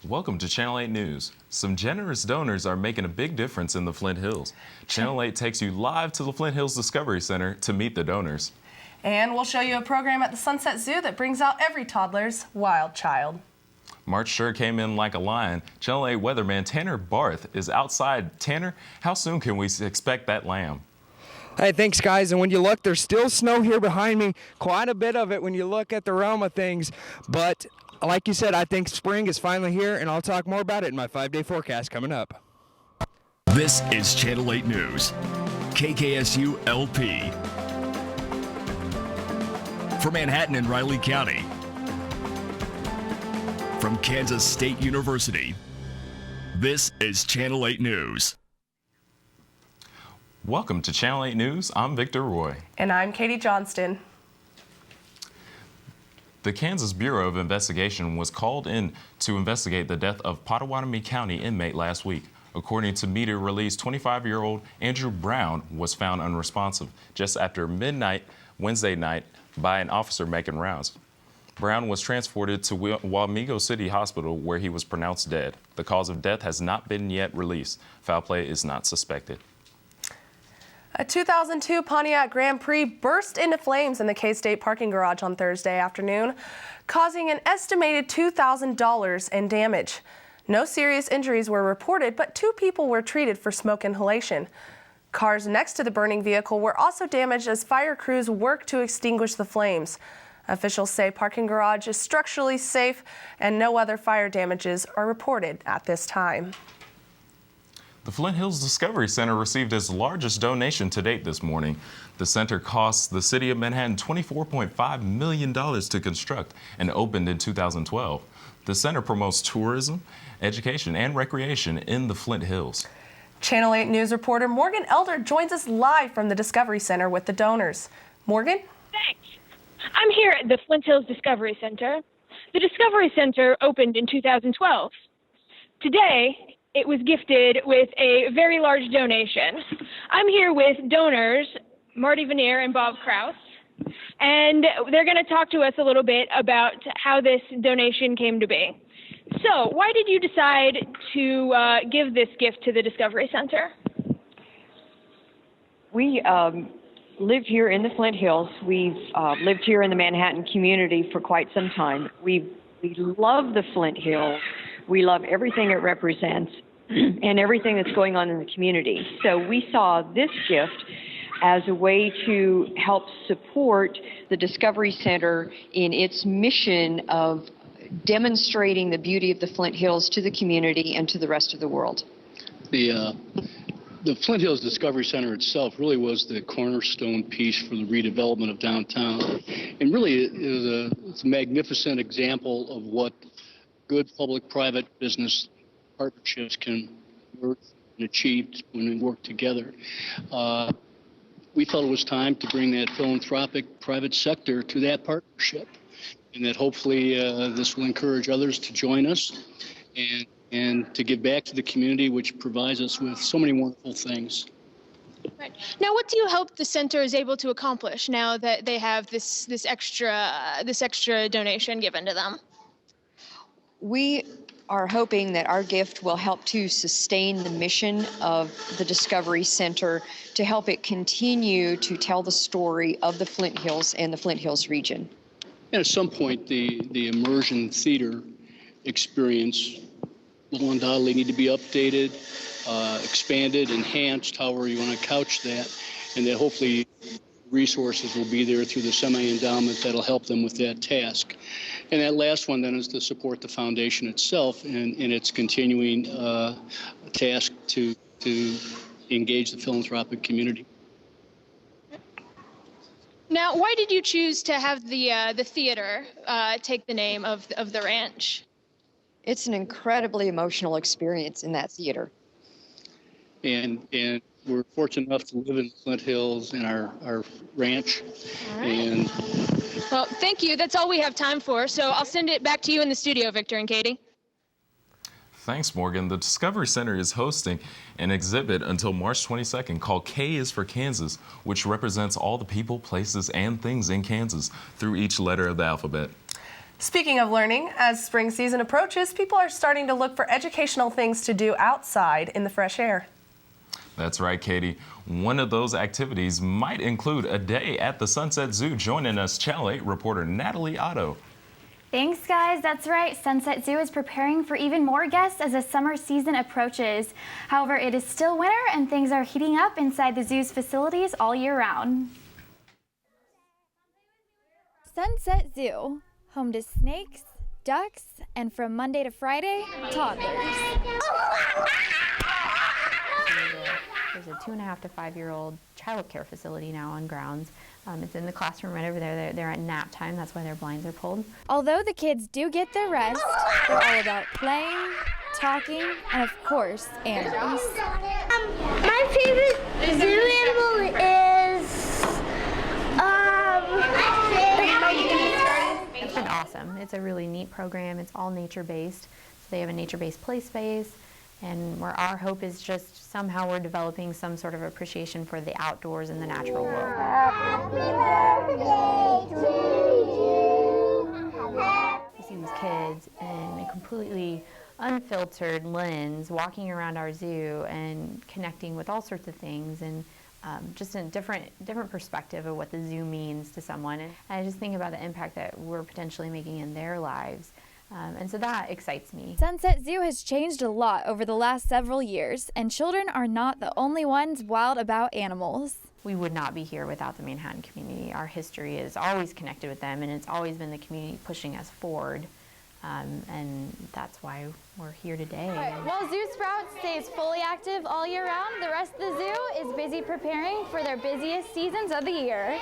Welcome to Channel 8 News. Some generous donors are making a big difference in the Flint Hills. Channel 8 takes you live to the Flint Hills Discovery Center to meet the donors. And we'll show you a program at the Sunset Zoo that brings out every toddler's wild child. March sure came in like a lion. Channel 8 weatherman Tanner Barth is outside. Tanner, how soon can we expect that lamb? Hey, thanks, guys. And when you look, there's still snow here behind me. Quite a bit of it when you look at the realm of things. But like you said, I think spring is finally here, and I'll talk more about it in my 5-day forecast coming up. This is Channel 8 News, KKSU LP. For Manhattan and Riley County. From Kansas State University, this is Channel 8 News. Welcome to Channel 8 News. I'm Victor Roy. And I'm Katie Johnston. The Kansas Bureau of Investigation was called in to investigate the death of Pottawatomie County inmate last week. According to media release, 25-year-old Andrew Brown was found unresponsive just after midnight Wednesday night by an officer making rounds. Brown was transported to Wamego City Hospital where he was pronounced dead. The cause of death has not been yet released. Foul play is not suspected. A 2002 Pontiac Grand Prix burst into flames in the K-State parking garage on Thursday afternoon, causing an estimated $2,000 in damage. No serious injuries were reported, but 2 people were treated for smoke inhalation. Cars next to the burning vehicle were also damaged as fire crews worked to extinguish the flames. Officials say parking garage is structurally safe and no other fire damages are reported at this time. The Flint Hills Discovery Center received its largest donation to date this morning. The center cost the city of Manhattan $24.5 million to construct and opened in 2012. The center promotes tourism, education, and recreation in the Flint Hills. Channel 8 News reporter Morgan Elder joins us live from the Discovery Center with the donors. Morgan? Thanks. I'm here at the Flint Hills Discovery Center. The Discovery Center opened in 2012. Today, it was gifted with a very large donation. I'm here with donors, Marty Veneer and Bob Kraus, and they're going to talk to us a little bit about how this donation came to be. So, why did you decide to give this gift to the Discovery Center? We live here in the Flint Hills. We've lived here in the Manhattan community for quite some time. We love the Flint Hills. We love everything it represents and everything that's going on in the community. So we saw this gift as a way to help support the Discovery Center in its mission of demonstrating the beauty of the Flint Hills to the community and to the rest of the world. The Flint Hills Discovery Center itself really was the cornerstone piece for the redevelopment of downtown. And really it's a magnificent example of what good public-private business partnerships can work and achieve when we work together. We felt it was time to bring that philanthropic private sector to that partnership, and that hopefully this will encourage others to join us and to give back to the community, which provides us with so many wonderful things. Right. Now, what do you hope the center is able to accomplish now that they have this extra donation given to them? We are hoping that our gift will help to sustain the mission of the Discovery Center, to help it continue to tell the story of the Flint Hills and the Flint Hills region. And at some point, the immersion theater experience will undoubtedly need to be updated, expanded, enhanced, however you want to couch that, and that hopefully resources will be there through the semi-endowment that'll help them with that task. And that last one then is to support the foundation itself in its continuing task to engage the philanthropic community. Now, why did you choose to have the theater take the name of the ranch? It's an incredibly emotional experience in that theater. And we're fortunate enough to live in Flint Hills in our ranch. All right. And well, thank you. That's all we have time for. So I'll send it back to you in the studio, Victor and Katie. Thanks, Morgan. The Discovery Center is hosting an exhibit until March 22nd called K is for Kansas, which represents all the people, places, and things in Kansas through each letter of the alphabet. Speaking of learning, as spring season approaches, people are starting to look for educational things to do outside in the fresh air. That's right, Katie. One of those activities might include a day at the Sunset Zoo. Joining us, Channel 8 reporter Natalie Otto. Thanks, guys. That's right. Sunset Zoo is preparing for even more guests as the summer season approaches. However, it is still winter and things are heating up inside the zoo's facilities all year round. Sunset Zoo, home to snakes, ducks, and from Monday to Friday, toddlers. There's a 2.5 to 5-year-old child care facility now on grounds. It's in the classroom right over there. They're at nap time. That's why their blinds are pulled. Although the kids do get their rest, they're all about playing, talking, and of course, animals. My favorite zoo animal is It's been awesome. It's a really neat program. It's all nature-based. So they have a nature-based play space, and where our hope is just somehow we're developing some sort of appreciation for the outdoors and the natural world. You see these kids in a completely unfiltered lens walking around our zoo and connecting with all sorts of things, and just a different perspective of what the zoo means to someone. And I just think about the impact that we're potentially making in their lives. And so that excites me. Sunset Zoo has changed a lot over the last several years, and children are not the only ones wild about animals. We would not be here without the Manhattan community. Our history is always connected with them, and it's always been the community pushing us forward. And that's why we're here today. While Zoo Sprouts stays fully active all year round, the rest of the zoo is busy preparing for their busiest seasons of the year.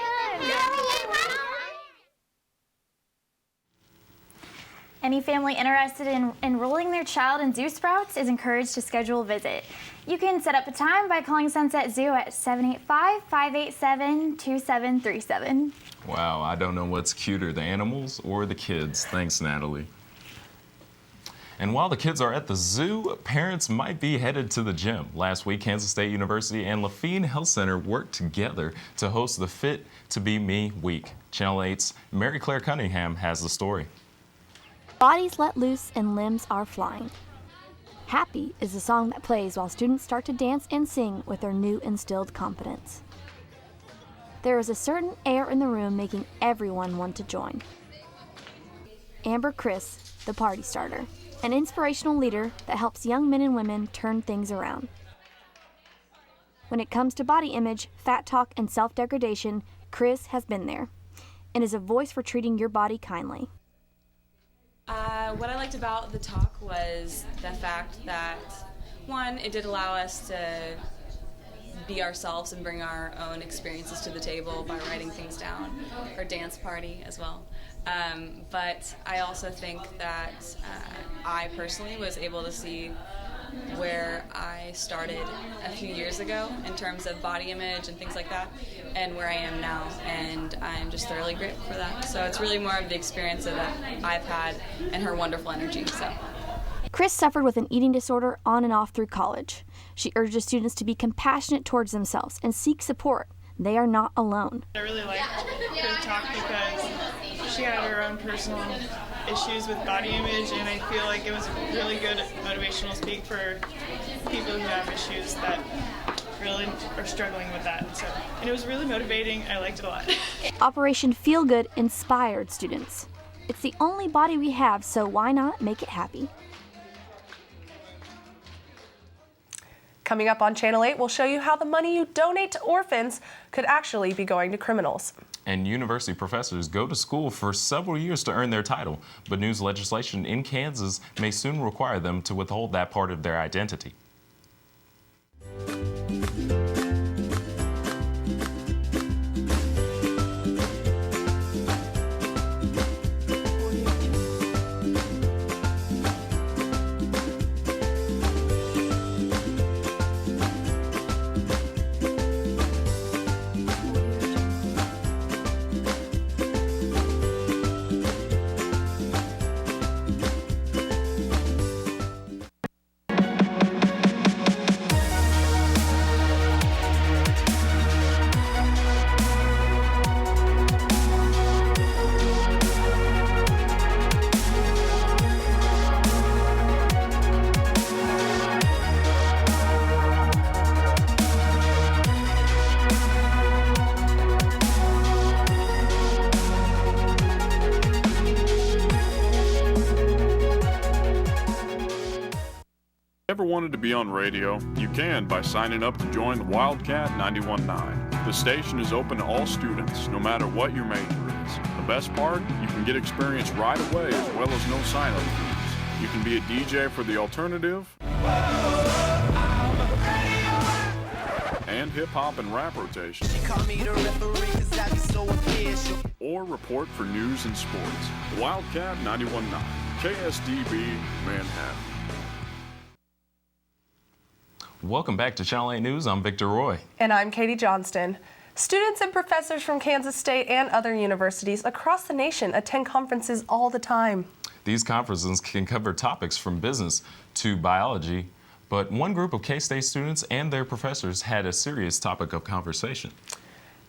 Any family interested in enrolling their child in Zoo Sprouts is encouraged to schedule a visit. You can set up a time by calling Sunset Zoo at 785-587-2737. Wow, I don't know what's cuter, the animals or the kids. Thanks, Natalie. And while the kids are at the zoo, parents might be headed to the gym. Last week, Kansas State University and Lafayette Health Center worked together to host the Fit to Be Me Week. Channel 8's Mary Claire Cunningham has the story. Bodies let loose and limbs are flying. Happy is the song that plays while students start to dance and sing with their new instilled confidence. There is a certain air in the room making everyone want to join. Amber Chris, the party starter, an inspirational leader that helps young men and women turn things around. When it comes to body image, fat talk, and self-degradation, Chris has been there and is a voice for treating your body kindly. What I liked about the talk was the fact that, one, it did allow us to be ourselves and bring our own experiences to the table by writing things down, or dance party as well. But I also think that I personally was able to see where I started a few years ago in terms of body image and things like that, and where I am now, and I'm just thoroughly grateful for that. So it's really more of the experience that I've had and her wonderful energy. So. Chris suffered with an eating disorder on and off through college. She urges students to be compassionate towards themselves and seek support. They are not alone. I really liked her talk because she had her own personal issues with body image, and I feel like it was a really good motivational speak for people who have issues that really are struggling with that. And it was really motivating. I liked it a lot. Operation Feel Good inspired students. It's the only body we have, so why not make it happy? Coming up on Channel 8, we'll show you how the money you donate to orphans could actually be going to criminals. And university professors go to school for several years to earn their title, but new legislation in Kansas may soon require them to withhold that part of their identity. Ever wanted to be on radio? You can by signing up to join the Wildcat 91.9. The station is open to all students, no matter what your major is. The best part? You can get experience right away as well as no sign-up fees. You can be a DJ for the alternative and hip-hop and rap rotation. Or report for news and sports. The Wildcat 91.9, KSDB, Manhattan. Welcome back to Channel 8 News. I'm Victor Roy. And I'm Katie Johnston. Students and professors from Kansas State and other universities across the nation attend conferences all the time. These conferences can cover topics from business to biology, but one group of K-State students and their professors had a serious topic of conversation.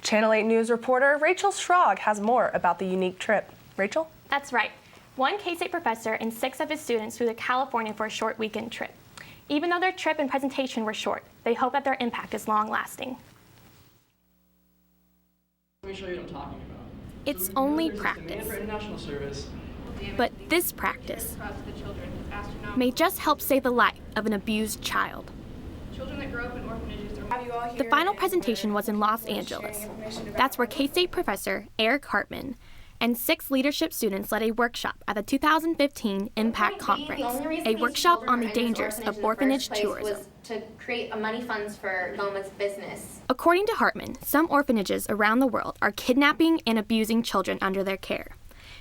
Channel 8 News reporter Rachel Schrog has more about the unique trip. Rachel? That's right. One K-State professor and 6 of his students flew to California for a short weekend trip. Even though their trip and presentation were short, they hope that their impact is long-lasting. Let me show you what I'm talking about. It's only practice. For international service. But this practice may just help save the life of an abused child. Children that grow up in orphanages. The final presentation was in Los Angeles. That's where K-State professor Eric Hartman and 6 leadership students led a workshop at the 2015 Impact Conference, a workshop on the dangers of orphanage tourism. Was to create a money funds for Goma's business. According to Hartman, some orphanages around the world are kidnapping and abusing children under their care.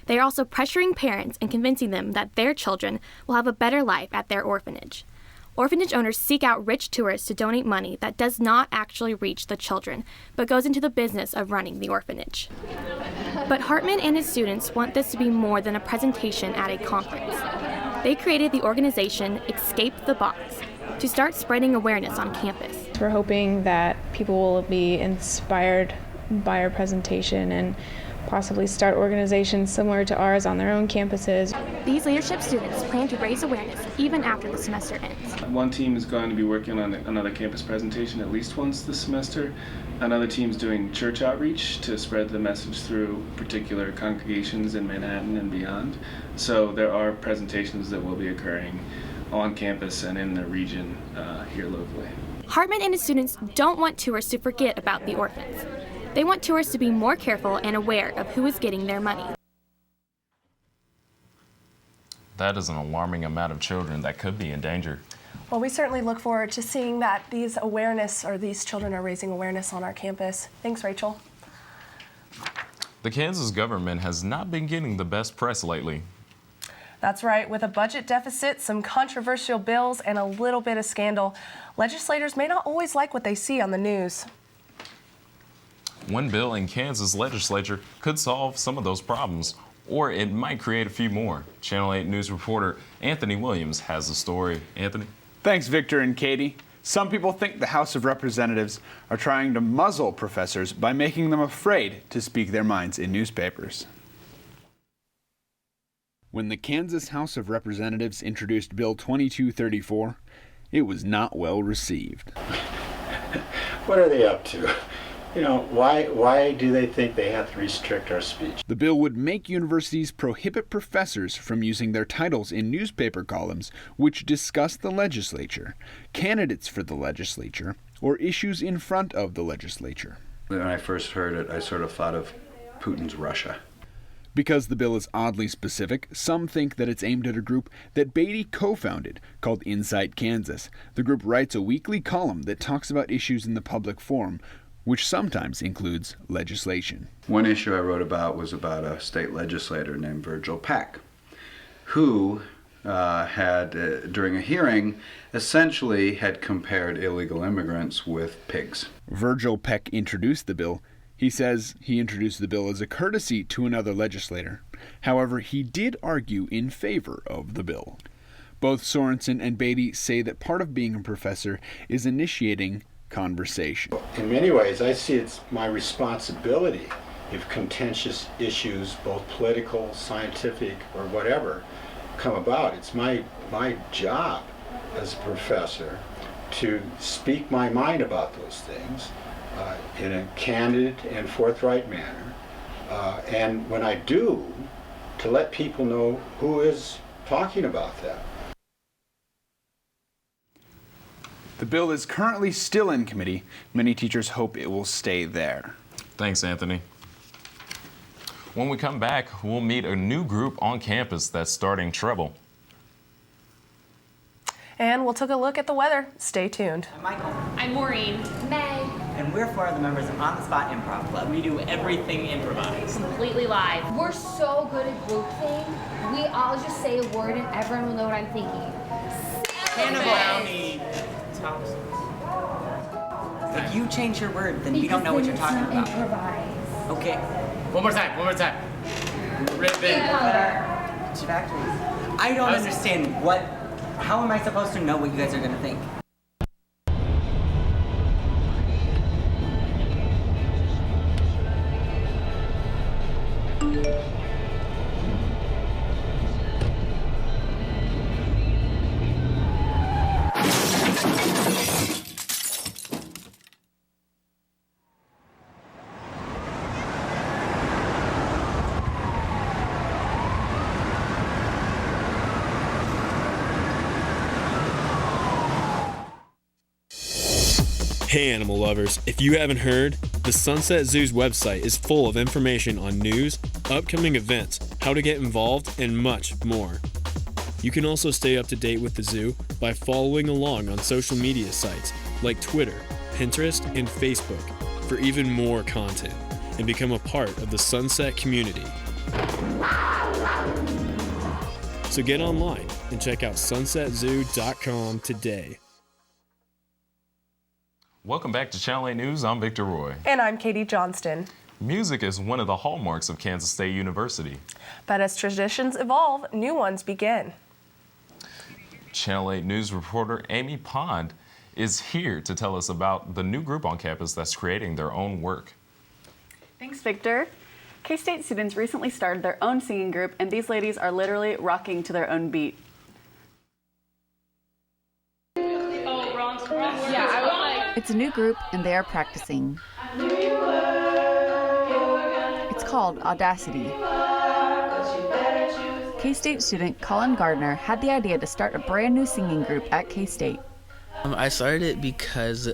They are also pressuring parents and convincing them that their children will have a better life at their orphanage. Orphanage owners seek out rich tourists to donate money that does not actually reach the children, but goes into the business of running the orphanage. But Hartman and his students want this to be more than a presentation at a conference. They created the organization Escape the Box to start spreading awareness on campus. We're hoping that people will be inspired by our presentation and possibly start organizations similar to ours on their own campuses. These leadership students plan to raise awareness even after the semester ends. One team is going to be working on another campus presentation at least once this semester. Another team's doing church outreach to spread the message through particular congregations in Manhattan and beyond. So there are presentations that will be occurring on campus and in the region here locally. Hartman and his students don't want tourists to forget about the orphans. They want tourists to be more careful and aware of who is getting their money. That is an alarming amount of children that could be in danger. Well, we certainly look forward to seeing that these children are raising awareness on our campus. Thanks, Rachel. The Kansas government has not been getting the best press lately. That's right. With a budget deficit, some controversial bills, and a little bit of scandal, legislators may not always like what they see on the news. One bill in Kansas legislature could solve some of those problems, or it might create a few more. Channel 8 News reporter Anthony Williams has the story. Anthony? Thanks, Victor and Katie. Some people think the House of Representatives are trying to muzzle professors by making them afraid to speak their minds in newspapers. When the Kansas House of Representatives introduced Bill 2234, it was not well received. What are they up to? You know, why do they think they have to restrict our speech? The bill would make universities prohibit professors from using their titles in newspaper columns which discuss the legislature, candidates for the legislature, or issues in front of the legislature. When I first heard it, I sort of thought of Putin's Russia. Because the bill is oddly specific, some think that it's aimed at a group that Beatty co-founded called Insight Kansas. The group writes a weekly column that talks about issues in the public forum, which sometimes includes legislation. One issue I wrote about was about a state legislator named Virgil Peck, who had, during a hearing, essentially had compared illegal immigrants with pigs. Virgil Peck introduced the bill. He says he introduced the bill as a courtesy to another legislator. However, he did argue in favor of the bill. Both Sorensen and Beatty say that part of being a professor is initiating conversation. In many ways, I see it's my responsibility if contentious issues, both political, scientific, or whatever, come about. It's my job as a professor to speak my mind about those things in a candid and forthright manner. And when I do, to let people know who is talking about that. The bill is currently still in committee. Many teachers hope it will stay there. Thanks, Anthony. When we come back, we'll meet a new group on campus that's starting trouble. And we'll take a look at the weather. Stay tuned. I'm Michael. I'm Maureen. May. And we're 4 of the members of On the Spot Improv Club. We do everything improvised. Completely live. We're so good at groupthink. We all just say a word and everyone will know what I'm thinking. Brownie. If you change your word, then we don't know what you're talking about. Improvise. Okay. One more time. Ribbon. I don't understand how am I supposed to know what you guys are gonna think? Hey animal lovers, if you haven't heard, the Sunset Zoo's website is full of information on news, upcoming events, how to get involved, and much more. You can also stay up to date with the zoo by following along on social media sites like Twitter, Pinterest, and Facebook for even more content and become a part of the Sunset community. So get online and check out sunsetzoo.com today. Welcome back to Channel 8 News. I'm Victor Roy. And I'm Katie Johnston. Music is one of the hallmarks of Kansas State University. But as traditions evolve, new ones begin. Channel 8 News reporter Amy Pond is here to tell us about the new group on campus that's creating their own work. Thanks, Victor. K-State students recently started their own singing group, and these ladies are literally rocking to their own beat. It's a new group, and they are practicing. It's called Audacity. K-State student Colin Gardner had the idea to start a brand new singing group at K-State. I started it because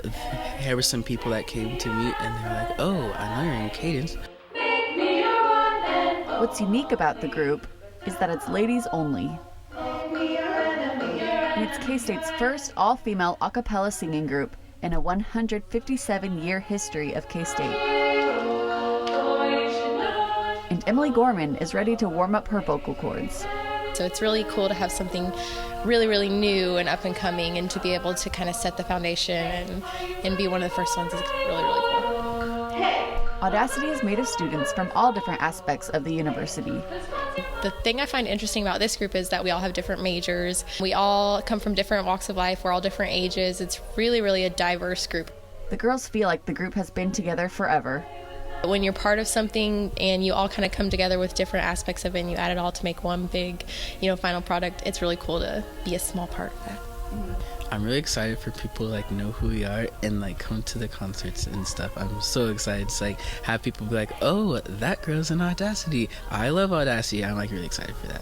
there were some people that came to me and they were like, oh, I know you're in cadence. What's unique about the group is that it's ladies only. And it's K-State's first all-female a cappella singing group in a 157-year history of K-State. And Emily Gorman is ready to warm up her vocal cords. So it's really cool to have something really, really new and up and coming, and to be able to kind of set the foundation and be one of the first ones is really, really cool. Audacity is made of students from all different aspects of the university. The thing I find interesting about this group is that we all have different majors. We all come from different walks of life. We're all different ages. It's really, really a diverse group. The girls feel like the group has been together forever. When you're part of something and you all kind of come together with different aspects of it and you add it all to make one big, final product, it's really cool to be a small part of that. I'm really excited for people to know who we are and come to the concerts and stuff. I'm so excited to have people be like, oh, that girl's in Audacity. I love Audacity. I'm really excited for that.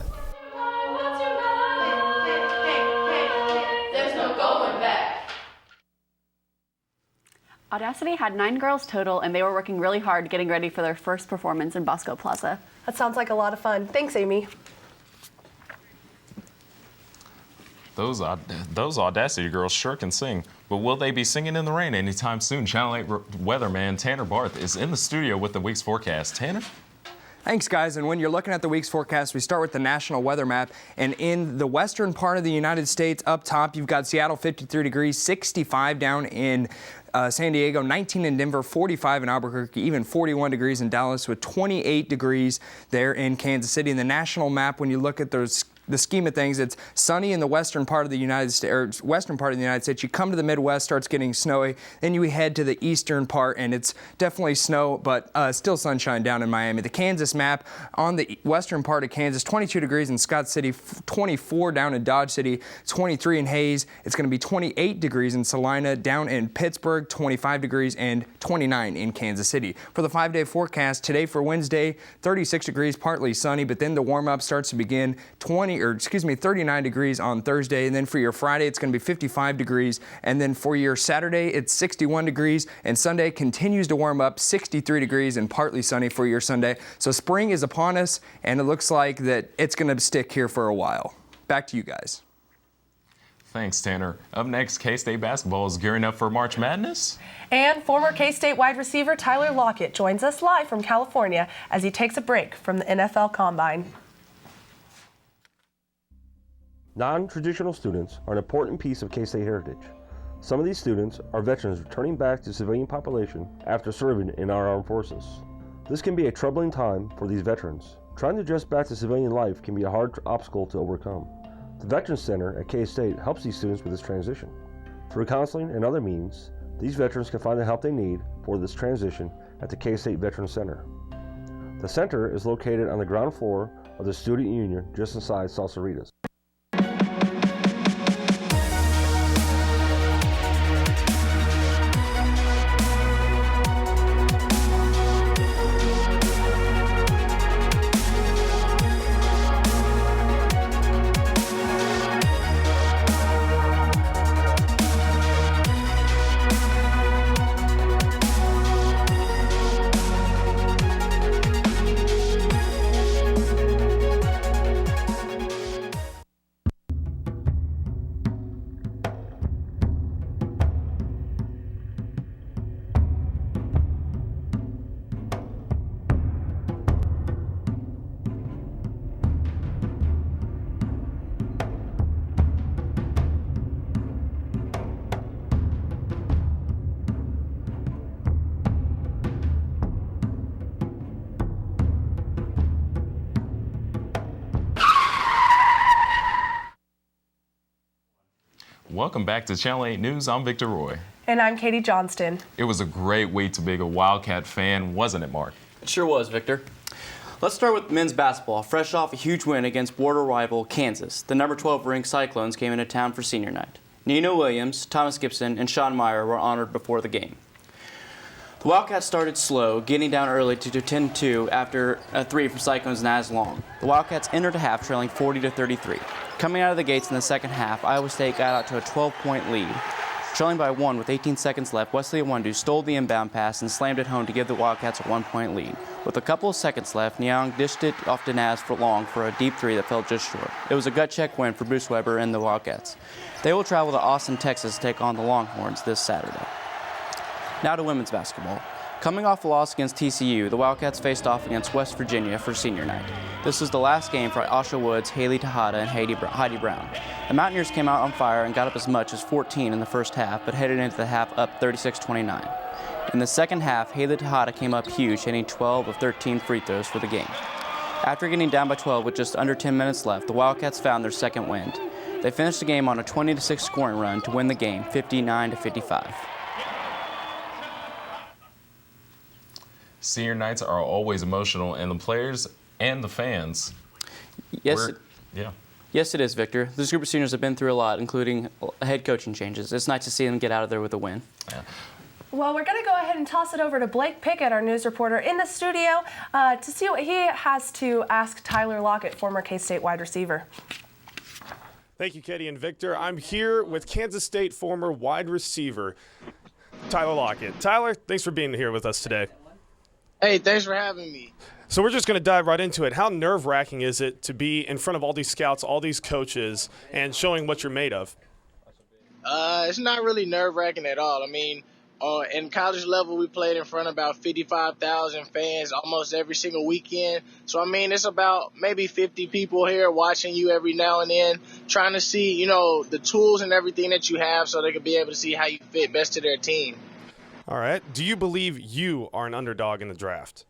There's no going back. Audacity had 9 girls total, and they were working really hard getting ready for their first performance in Bosco Plaza. That sounds like a lot of fun. Thanks, Amy. Those Audacity girls sure can sing, but will they be singing in the rain anytime soon? Channel 8 weatherman Tanner Barth is in the studio with the week's forecast. Tanner? Thanks, guys. And when you're looking at the week's forecast, we start with the national weather map. And in the western part of the United States, up top, you've got Seattle, 53 degrees, 65 down in San Diego, 19 in Denver, 45 in Albuquerque, even 41 degrees in Dallas, with 28 degrees there in Kansas City. In the national map, when you look at the scheme of things, it's sunny in the western part of the United States, or western part of the United States. You come to the Midwest, starts getting snowy. Then you head to the eastern part, and it's definitely snow, but still sunshine down in Miami. The Kansas map on the western part of Kansas, 22 degrees in Scott City, 24 down in Dodge City, 23 in Hayes. It's going to be 28 degrees in Salina, down in Pittsburgh, 25 degrees, and 29 in Kansas City. For the 5-day forecast, today for Wednesday, 36 degrees, partly sunny, but then the warm-up starts to begin. 20 39 degrees on Thursday. And then for your Friday, it's going to be 55 degrees. And then for your Saturday, it's 61 degrees. And Sunday continues to warm up, 63 degrees and partly sunny for your Sunday. So spring is upon us, and it looks like that it's going to stick here for a while. Back to you guys. Thanks, Tanner. Up next, K-State basketball is gearing up for March Madness. And former K-State wide receiver Tyler Lockett joins us live from California as he takes a break from the NFL Combine. Non-traditional students are an important piece of K-State heritage. Some of these students are veterans returning back to civilian population after serving in our armed forces. This can be a troubling time for these veterans. Trying to adjust back to civilian life can be a hard obstacle to overcome. The Veterans Center at K-State helps these students with this transition. Through counseling and other means, these veterans can find the help they need for this transition at the K-State Veterans Center. The center is located on the ground floor of the Student Union just inside Salsaritas. Welcome back to Channel 8 News. I'm Victor Roy. And I'm Katie Johnston. It was a great week to be a Wildcat fan, wasn't it, Mark? It sure was, Victor. Let's start with men's basketball. Fresh off a huge win against border rival Kansas, the number 12 ranked Cyclones came into town for senior night. Nino Williams, Thomas Gibson, and Sean Meyer were honored before the game. The Wildcats started slow, getting down early to 10-2 after a three from Cyclones' Naz Long. The Wildcats entered the half trailing 40-33. Coming out of the gates in the second half, Iowa State got out to a 12-point lead. Trailing by one with 18 seconds left, Wesley Iwundu stole the inbound pass and slammed it home to give the Wildcats a 1-point lead. With a couple of seconds left, Nyang dished it off to Naz for Long for a deep three that fell just short. It was a gut-check win for Bruce Weber and the Wildcats. They will travel to Austin, Texas to take on the Longhorns this Saturday. Now to women's basketball. Coming off a loss against TCU, the Wildcats faced off against West Virginia for senior night. This was the last game for Asha Woods, Haley Tejada, and Heidi Brown. The Mountaineers came out on fire and got up as much as 14 in the first half, but headed into the half up 36-29. In the second half, Haley Tejada came up huge, hitting 12 of 13 free throws for the game. After getting down by 12 with just under 10 minutes left, the Wildcats found their second wind. They finished the game on a 20-6 scoring run to win the game, 59-55. Senior nights are always emotional, and the players and the fans. Yes, Yes, it is, Victor. This group of seniors have been through a lot, including head coaching changes. It's nice to see them get out of there with a win. Yeah. Well, we're going to go ahead and toss it over to Blake Pickett, our news reporter in the studio, to see what he has to ask Tyler Lockett, former K-State wide receiver. Thank you, Katie and Victor. I'm here with Kansas State former wide receiver Tyler Lockett. Tyler, thanks for being here with us today. Hey, thanks for having me. So we're just going to dive right into it. How nerve-wracking is it to be in front of all these scouts, all these coaches, and showing what you're made of? It's not really nerve-wracking at all. I mean, in college level, we played in front of about 55,000 fans almost every single weekend. So, I mean, it's about maybe 50 people here watching you every now and then, trying to see, you know, the tools and everything that you have so they can be able to see how you fit best to their team. All right. Do you believe you are an underdog in the draft?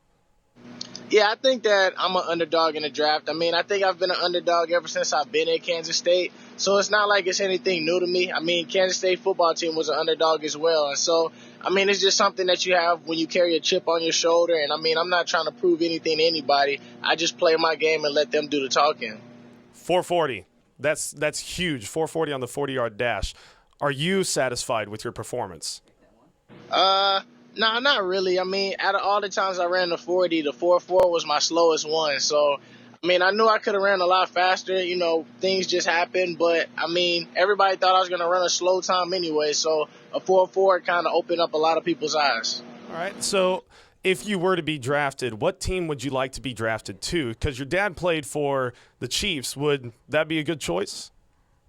Yeah, I think that I'm an underdog in the draft. I mean, I think I've been an underdog ever since I've been at Kansas State. So it's not like it's anything new to me. I mean, Kansas State football team was an underdog as well. And so, I mean, it's just something that you have when you carry a chip on your shoulder. And, I mean, I'm not trying to prove anything to anybody. I just play my game and let them do the talking. 440. That's huge. 440 on the 40-yard dash. Are you satisfied with your performance? No, not really. I mean, out of all the times I ran the 40, the 4.4 was my slowest one. So, I mean, I knew I could have ran a lot faster. You know, things just happened. But, I mean, everybody thought I was going to run a slow time anyway. So a 4.4 kind of opened up a lot of people's eyes. All right. So if you were to be drafted, what team would you like to be drafted to? Because your dad played for the Chiefs. Would that be a good choice?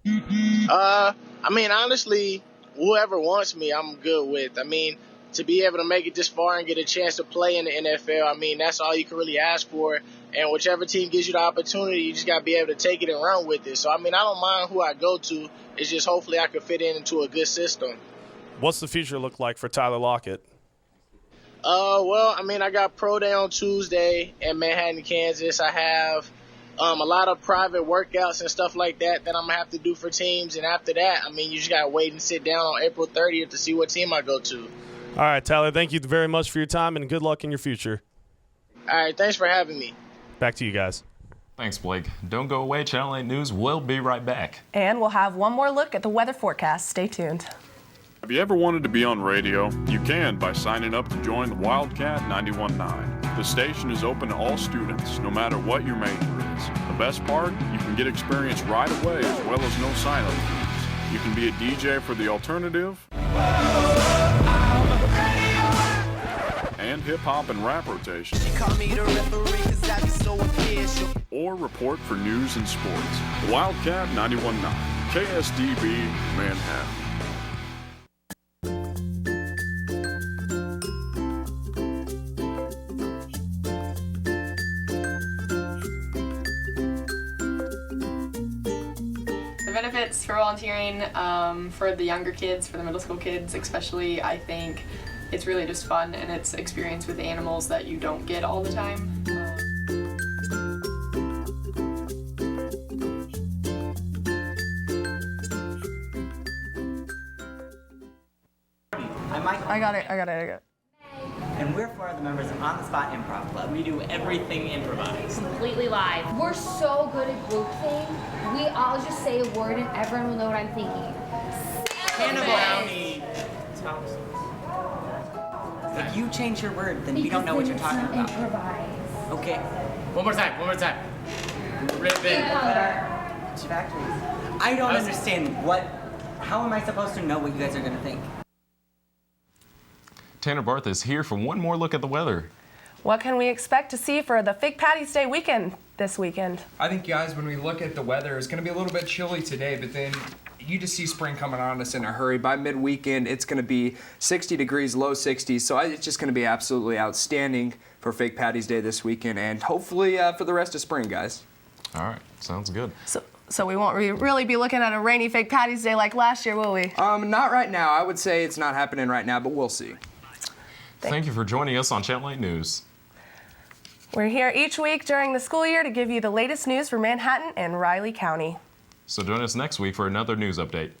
I mean, honestly, whoever wants me, I'm good with. I mean, to be able to make it this far and get a chance to play in the NFL, I mean, that's all you can really ask for. And whichever team gives you the opportunity, you just got to be able to take it and run with it. So, I mean, I don't mind who I go to. It's just hopefully I can fit into a good system. What's the future look like for Tyler Lockett? Well, I mean, I got Pro Day on Tuesday in Manhattan, Kansas. I have a lot of private workouts and stuff like that I'm going to have to do for teams. And after that, I mean, you just got to wait and sit down on April 30th to see what team I go to. All right, Tyler, thank you very much for your time, and good luck in your future. All right, thanks for having me. Back to you guys. Thanks, Blake. Don't go away. Channel 8 News will be right back. And we'll have one more look at the weather forecast. Stay tuned. Have you ever wanted to be on radio? You can by signing up to join the Wildcat 91.9. The station is open to all students, no matter what your major is. The best part, you can get experience right away as well as no sign-up fees. You can be a DJ for the alternative and hip-hop and rap rotation. Or report for news and sports. The Wildcat 91.9, KSDB, Manhattan. Benefits for volunteering for the younger kids, for the middle school kids especially, I think it's really just fun and it's experience with animals that you don't get all the time. I'm Michael. I got it. And we're four of the members of On the Spot Improv Club. We do everything improvised. Completely live. We're so good at group thing. We all just say a word and everyone will know what I'm thinking. Brownie. If you change your word, then we don't know what you're talking about. Improvise. Okay. One more time. Ribbon. I don't understand how am I supposed to know what you guys are going to think? Tanner Barth is here for one more look at the weather. What can we expect to see for the Fake Patty's Day weekend this weekend? I think, guys, when we look at the weather, it's going to be a little bit chilly today, but then you just see spring coming on us in a hurry. By mid-weekend, it's going to be 60 degrees, low 60s, so it's just going to be absolutely outstanding for Fake Patty's Day this weekend, and hopefully for the rest of spring, guys. All right, sounds good. So we won't really be looking at a rainy Fake Patty's Day like last year, will we? Not right now. I would say it's not happening right now, but we'll see. Thank you for joining us on Channel 8 News. We're here each week during the school year to give you the latest news for Manhattan and Riley County. So join us next week for another news update.